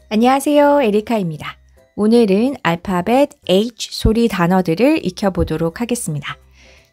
안녕하세요, 에리카입니다. 오늘은 알파벳 H 소리 단어들을 익혀보도록 하겠습니다.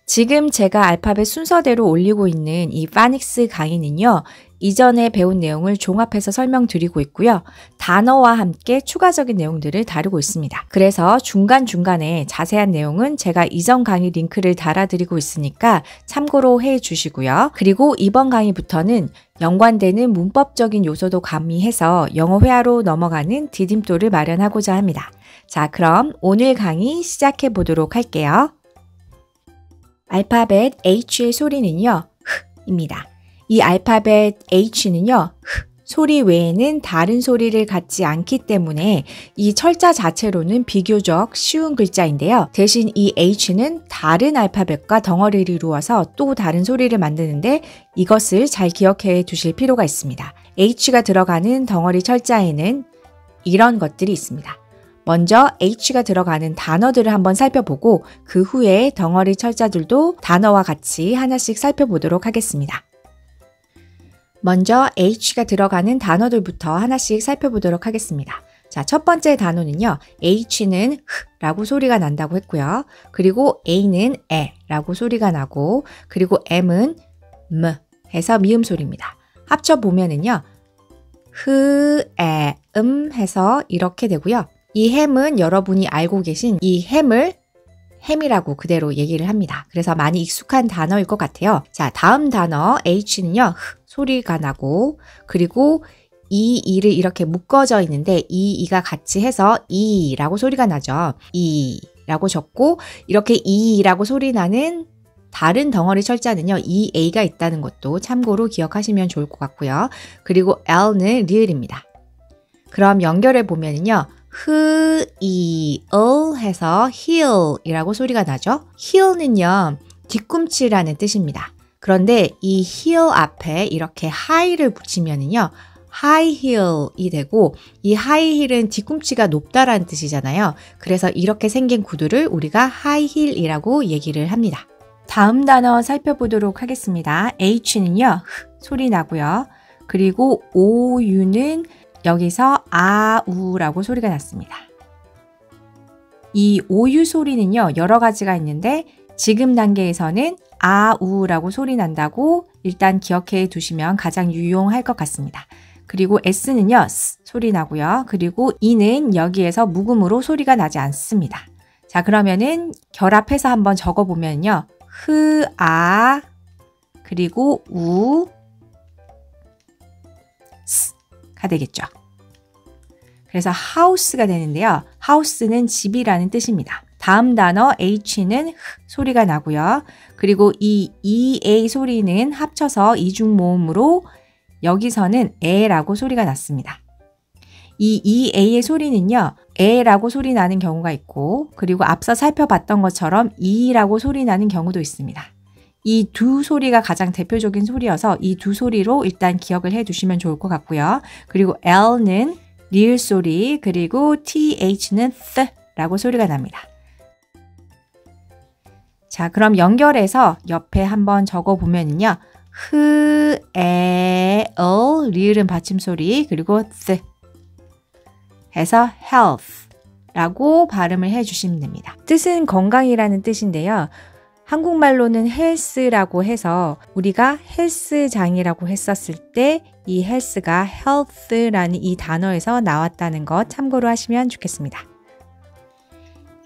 지금 제가 알파벳 순서대로 올리고 있는 이 파닉스 강의는요, 이전에 배운 내용을 종합해서 설명드리고 있고요. 단어와 함께 추가적인 내용들을 다루고 있습니다. 그래서 중간중간에 자세한 내용은 제가 이전 강의 링크를 달아드리고 있으니까 참고로 해 주시고요. 그리고 이번 강의부터는 연관되는 문법적인 요소도 가미해서 영어 회화로 넘어가는 디딤돌을 마련하고자 합니다. 자, 그럼 오늘 강의 시작해 보도록 할게요. 알파벳 H의 소리는요, 입니다. 이 알파벳 H는요, 소리 외에는 다른 소리를 갖지 않기 때문에 이 철자 자체로는 비교적 쉬운 글자인데요. 대신 이 H는 다른 알파벳과 덩어리를 이루어서 또 다른 소리를 만드는데 이것을 잘 기억해 두실 필요가 있습니다. H가 들어가는 덩어리 철자에는 이런 것들이 있습니다. 먼저 H가 들어가는 단어들을 한번 살펴보고 그 후에 덩어리 철자들도 단어와 같이 하나씩 살펴보도록 하겠습니다. 먼저 H가 들어가는 단어들부터 하나씩 살펴보도록 하겠습니다. 자, 첫 번째 단어는요. H는 라고 소리가 난다고 했고요. 그리고 A는 라고 소리가 나고 그리고 M은 해서 미음 소리입니다. 합쳐보면은요. 해서 이렇게 되고요. 이 햄은 여러분이 알고 계신 이 햄을 햄이라고 그대로 얘기를 합니다. 그래서 많이 익숙한 단어일 것 같아요. 자, 다음 단어 H는요. 소리가 나고 그리고 이를 이렇게 묶어져 있는데 이가 같이 해서 이라고 소리가 나죠. 이라고 적고 이렇게 이라고 소리 나는 다른 덩어리 철자는요. A가 있다는 것도 참고로 기억하시면 좋을 것 같고요. 그리고 L는 리을입니다. 그럼 연결해 보면은요. 해서 heel이라고 소리가 나죠. heel는요. 뒤꿈치라는 뜻입니다. 그런데 이 heel 앞에 이렇게 high를 붙이면은요. high heel이 되고 이 high heel은 뒤꿈치가 높다라는 뜻이잖아요. 그래서 이렇게 생긴 구두를 우리가 high heel이라고 얘기를 합니다. 다음 단어 살펴보도록 하겠습니다. H는요. 소리 나고요. 그리고 OU는 여기서 아우라고 소리가 났습니다. 이 OU 소리는요. 여러 가지가 있는데 지금 단계에서는 아우라고 소리 난다고 일단 기억해 두시면 가장 유용할 것 같습니다. 그리고 S는요. 소리 나고요. 그리고 E는 여기에서 묵음으로 소리가 나지 않습니다. 자, 그러면은 결합해서 한번 적어보면요. 아 그리고 가 되겠죠. 그래서 house가 되는데요. house는 집이라는 뜻입니다. 다음 단어 H는 소리가 나고요. 그리고 이 EA 소리는 합쳐서 이중모음으로 여기서는 에라고 소리가 났습니다. 이 EA의 소리는요. 에라고 소리 나는 경우가 있고 그리고 앞서 살펴봤던 것처럼 이라고 소리 나는 경우도 있습니다. 이 두 소리가 가장 대표적인 소리여서 이 두 소리로 일단 기억을 해 두시면 좋을 것 같고요. 그리고 L는 리을 소리 그리고 TH는 라고 소리가 납니다. 자, 그럼 연결해서 옆에 한번 적어보면요. 리을은 받침소리 그리고 해서 health라고 발음을 해주시면 됩니다. 뜻은 건강이라는 뜻인데요. 한국말로는 헬스라고 해서 우리가 헬스장이라고 했었을 때 이 헬스가 health라는 이 단어에서 나왔다는 것 참고로 하시면 좋겠습니다.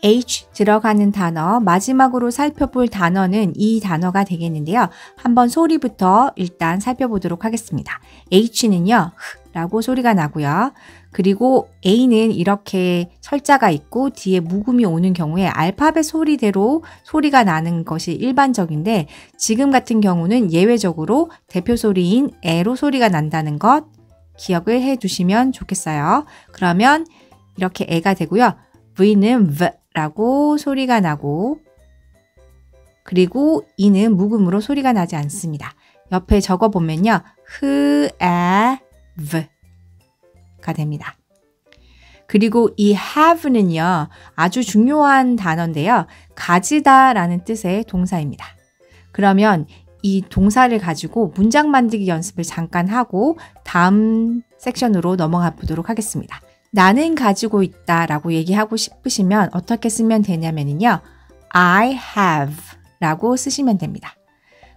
H 들어가는 단어 마지막으로 살펴볼 단어는 이 단어가 되겠는데요. 한번 소리부터 일단 살펴보도록 하겠습니다. H는요. 라고 소리가 나고요. 그리고 A는 이렇게 철자가 있고 뒤에 묵음이 오는 경우에 알파벳 소리대로 소리가 나는 것이 일반적인데 지금 같은 경우는 예외적으로 대표 소리인 에로 소리가 난다는 것 기억을 해 두시면 좋겠어요. 그러면 이렇게 에가 되고요. V는 라고 소리가 나고 그리고 이는 묵음으로 소리가 나지 않습니다. 옆에 적어보면요. 가 됩니다. 그리고 이 have는요. 아주 중요한 단어인데요. 가지다 라는 뜻의 동사입니다. 그러면 이 동사를 가지고 문장 만들기 연습을 잠깐 하고 다음 섹션으로 넘어가 보도록 하겠습니다. 나는 가지고 있다 라고 얘기하고 싶으시면 어떻게 쓰면 되냐면요. I have 라고 쓰시면 됩니다.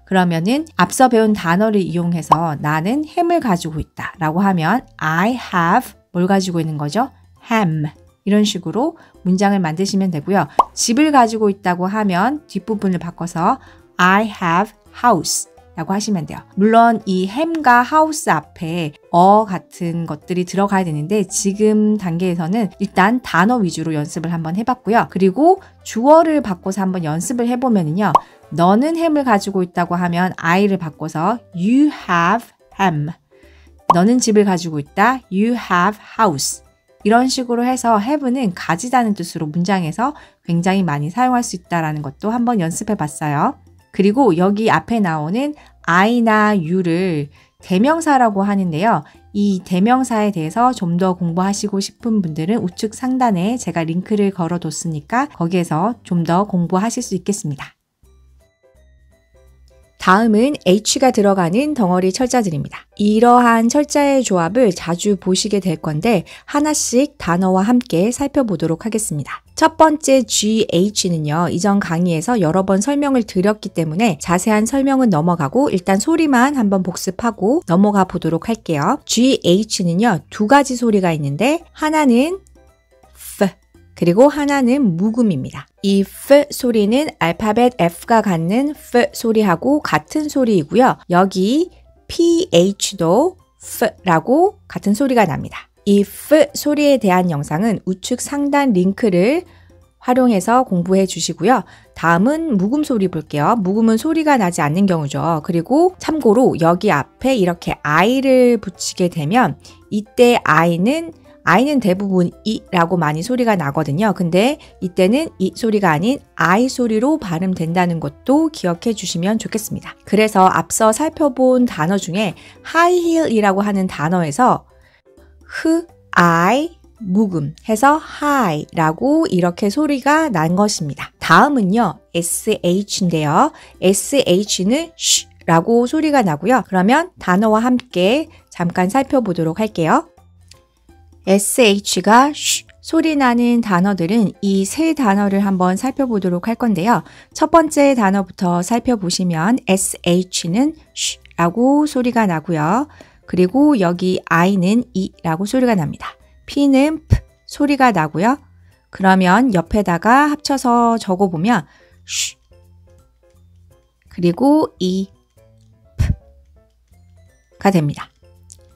그러면은 앞서 배운 단어를 이용해서 나는 햄을 가지고 있다 라고 하면 I have 뭘 가지고 있는 거죠? ham. 이런 식으로 문장을 만드시면 되고요. 집을 가지고 있다고 하면 뒷부분을 바꿔서 I have house 라고 하시면 돼요. 물론 이 햄과 하우스 앞에 같은 것들이 들어가야 되는데 지금 단계에서는 일단 단어 위주로 연습을 한번 해봤고요. 그리고 주어를 바꿔서 한번 연습을 해보면요. 너는 햄을 가지고 있다고 하면 I를 바꿔서 You have ham. 너는 집을 가지고 있다. You have house. 이런 식으로 해서 have는 가지다는 뜻으로 문장에서 굉장히 많이 사용할 수 있다는 것도 한번 연습해 봤어요. 그리고 여기 앞에 나오는 I나 you를 대명사라고 하는데요. 이 대명사에 대해서 좀 더 공부하시고 싶은 분들은 우측 상단에 제가 링크를 걸어뒀으니까 거기에서 좀 더 공부하실 수 있겠습니다. 다음은 H가 들어가는 덩어리 철자들입니다. 이러한 철자의 조합을 자주 보시게 될 건데 하나씩 단어와 함께 살펴보도록 하겠습니다. 첫 번째 GH는요. 이전 강의에서 여러 번 설명을 드렸기 때문에 자세한 설명은 넘어가고 일단 소리만 한번 복습하고 넘어가 보도록 할게요. GH는요. 두 가지 소리가 있는데 하나는 F 그리고 하나는 묵음입니다. 이 F 소리는 알파벳 F가 갖는 F 소리하고 같은 소리이고요. 여기 PH도 F라고 같은 소리가 납니다. 이 F 소리에 대한 영상은 우측 상단 링크를 활용해서 공부해 주시고요. 다음은 묵음 소리 볼게요. 묵음은 소리가 나지 않는 경우죠. 그리고 참고로 여기 앞에 이렇게 I를 붙이게 되면 이때 I는 대부분 이라고 많이 소리가 나거든요. 근데 이때는 이 소리가 아닌 I 소리로 발음된다는 것도 기억해 주시면 좋겠습니다. 그래서 앞서 살펴본 단어 중에 high heel이라고 하는 단어에서 I 묵음 해서 high라고 이렇게 소리가 난 것입니다. 다음은요. sh인데요. sh는 sh라고 소리가 나고요. 그러면 단어와 함께 잠깐 살펴보도록 할게요. sh가 쉬 소리 나는 단어들은 이 세 단어를 한번 살펴보도록 할 건데요. 첫 번째 단어부터 살펴보시면 sh는 쉬라고 소리가 나고요. 그리고 여기 i는 이라고 소리가 납니다. p는 p 소리가 나고요. 그러면 옆에다가 합쳐서 적어보면 쉬 그리고 이 p가 됩니다.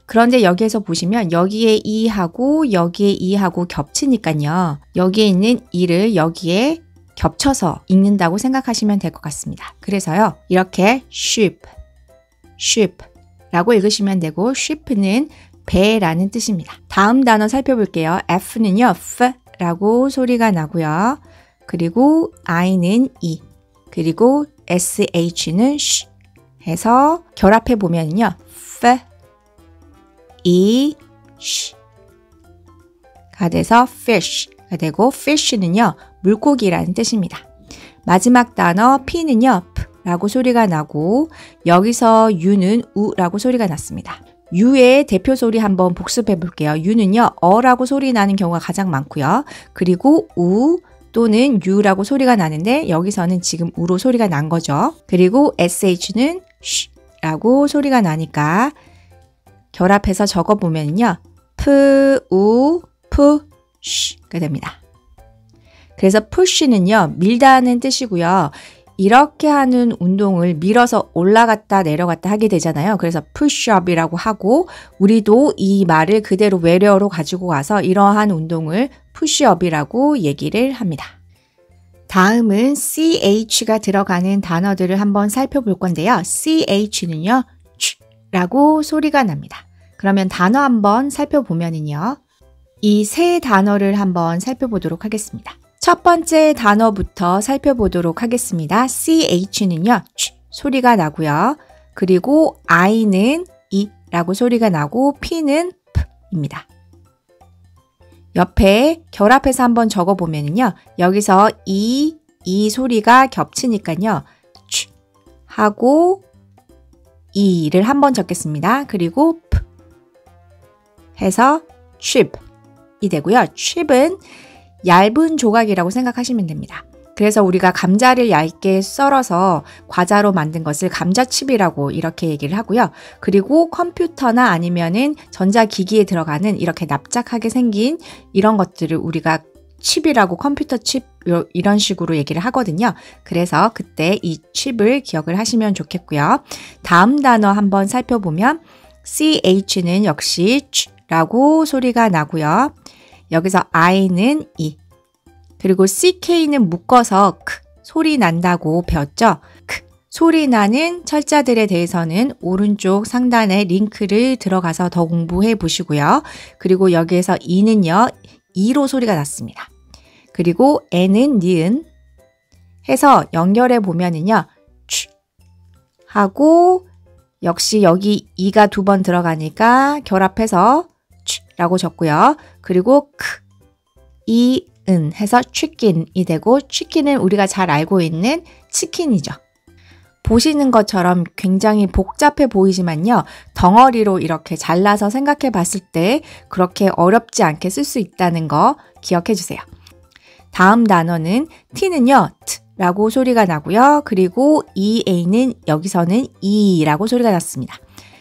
그런데 여기에서 보시면 여기에 이하고 여기에 이하고 겹치니까요. 여기에 있는 이를 여기에 겹쳐서 읽는다고 생각하시면 될 것 같습니다. 그래서요. 이렇게 sheep 라고 읽으시면 되고 sheep는 배라는 뜻입니다. 다음 단어 살펴볼게요. F는요. F라고 소리가 나고요. 그리고 I는 이 그리고 SH는 쉬 해서 결합해 보면요. F 가 돼서 fish가 되고 fish는요. 물고기라는 뜻입니다. 마지막 단어 P는요. P라고 소리가 나고 여기서 U는 U라고 소리가 났습니다. U의 대표 소리 한번 복습해 볼게요. U는요. 어라고 소리 나는 경우가 가장 많고요. 그리고 U 또는 U라고 소리가 나는데 여기서는 지금 U로 소리가 난 거죠. 그리고 SH는 쉬라고 소리가 나니까 결합해서 적어보면요. push가 됩니다. 그래서 push는요. 밀다는 뜻이고요. 이렇게 하는 운동을 밀어서 올라갔다 내려갔다 하게 되잖아요. 그래서 push-up이라고 하고 우리도 이 말을 그대로 외래어로 가지고 와서 이러한 운동을 push-up이라고 얘기를 합니다. 다음은 ch가 들어가는 단어들을 한번 살펴볼 건데요. ch는요. 라고 소리가 납니다. 그러면 단어 한번 살펴보면은요. 이 세 단어를 한번 살펴보도록 하겠습니다. 첫 번째 단어부터 살펴보도록 하겠습니다. ch는요. 소리가 나고요. 그리고 i는 이라고 소리가 나고 p는 p입니다. 옆에 결합해서 한번 적어보면은요. 여기서 이 소리가 겹치니까요. 하고 이를 한번 적겠습니다. 그리고 p 해서 trip 칩이 되고요. 칩은 얇은 조각이라고 생각하시면 됩니다. 그래서 우리가 감자를 얇게 썰어서 과자로 만든 것을 감자칩이라고 이렇게 얘기를 하고요. 그리고 컴퓨터나 아니면은 전자기기에 들어가는 이렇게 납작하게 생긴 이런 것들을 우리가 칩이라고 컴퓨터 칩 이런 식으로 얘기를 하거든요. 그래서 그때 이 칩을 기억을 하시면 좋겠고요. 다음 단어 한번 살펴보면 CH는 역시 라고 소리가 나고요. 여기서 I는 이 그리고 CK는 묶어서 크 소리 난다고 배웠죠. 크 소리 나는 철자들에 대해서는 오른쪽 상단에 링크를 들어가서 더 공부해 보시고요. 그리고 여기에서 이는요. 이로 소리가 났습니다. 그리고 N은 니은 해서 연결해 보면은요. 취 하고 역시 여기 이가 두 번 들어가니까 결합해서 취라고 적고요. 그리고 크, 이은 해서 치킨이 되고 치킨은 우리가 잘 알고 있는 치킨이죠. 보시는 것처럼 굉장히 복잡해 보이지만요. 덩어리로 이렇게 잘라서 생각해 봤을 때 그렇게 어렵지 않게 쓸 수 있다는 거 기억해 주세요. 다음 단어는 T는요. T라고 소리가 나고요. 그리고 EA는 여기서는 E라고 소리가 났습니다.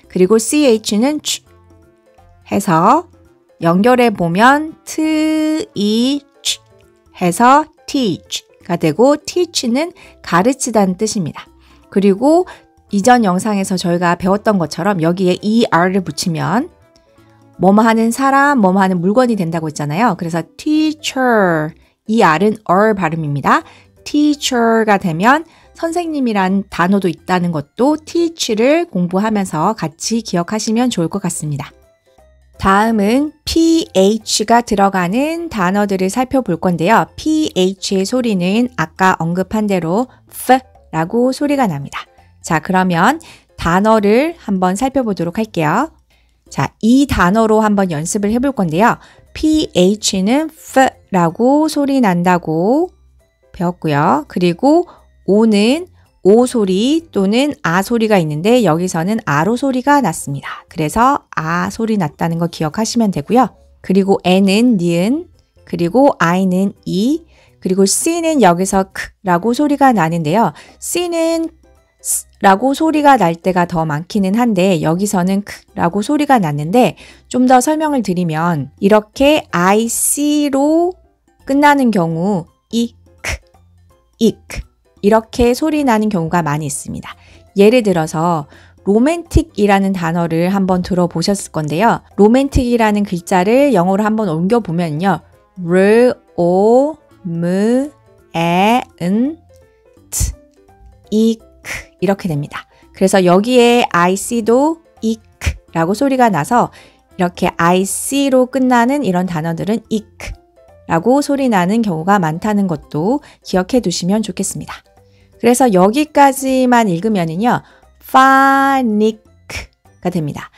그리고 CH는 Ch 해서 연결해 보면 teach 해서 teach가 되고 teach는 가르치다는 뜻입니다. 그리고 이전 영상에서 저희가 배웠던 것처럼 여기에 er를 붙이면 뭐뭐 하는 사람, 뭐뭐 하는 물건이 된다고 했잖아요. 그래서 teacher, 이 r은 발음입니다. teacher가 되면 선생님이란 단어도 있다는 것도 teach를 공부하면서 같이 기억하시면 좋을 것 같습니다. 다음은 PH가 들어가는 단어들을 살펴볼 건데요. PH의 소리는 아까 언급한 대로 F라고 소리가 납니다. 자, 그러면 단어를 한번 살펴보도록 할게요. 자, 이 단어로 한번 연습을 해볼 건데요. PH는 F라고 소리 난다고 배웠고요. 그리고 O는 오 소리 또는 아 소리가 있는데 여기서는 아로 소리가 났습니다. 그래서 아 소리 났다는 거 기억하시면 되고요. 그리고 N은 니은, 그리고 I는 이, 그리고 C는 여기서 크라고 소리가 나는데요. C는 라고 소리가 날 때가 더 많기는 한데 여기서는 크라고 소리가 났는데 좀 더 설명을 드리면 이렇게 IC로 끝나는 경우 이크 이렇게 소리 나는 경우가 많이 있습니다. 예를 들어서 로맨틱이라는 단어를 한번 들어보셨을 건데요. 로맨틱이라는 글자를 영어로 한번 옮겨보면요. 르, 오, 무, 에, 은, 트, 이크 이렇게 됩니다. 그래서 여기에 IC도 이크라고 소리가 나서 이렇게 IC로 끝나는 이런 단어들은 이크라고 소리 나는 경우가 많다는 것도 기억해 두시면 좋겠습니다. 그래서 여기까지만 읽으면은요, 파닉가 됩니다.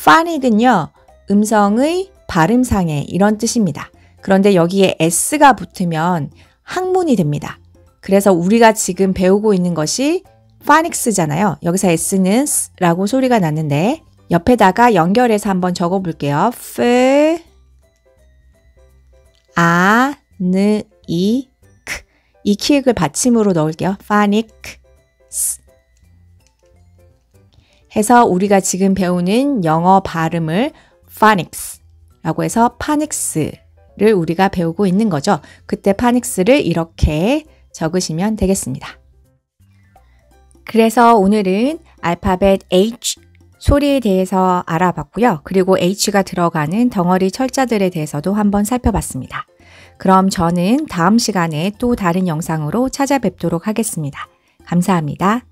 파닉은요, 음성의 발음상해 이런 뜻입니다. 그런데 여기에 S가 붙으면 학문이 됩니다. 그래서 우리가 지금 배우고 있는 것이 파닉스잖아요. 여기서 S는 S라고 소리가 났는데 옆에다가 연결해서 한번 적어볼게요. F, 아, 느, 이, 이 키읔을 받침으로 넣을게요. phonics 해서 우리가 지금 배우는 영어 발음을 phonics라고 해서 phonics를 우리가 배우고 있는 거죠. 그때 phonics를 이렇게 적으시면 되겠습니다. 그래서 오늘은 알파벳 H 소리에 대해서 알아봤고요. 그리고 H가 들어가는 덩어리 철자들에 대해서도 한번 살펴봤습니다. 그럼 저는 다음 시간에 또 다른 영상으로 찾아뵙도록 하겠습니다. 감사합니다.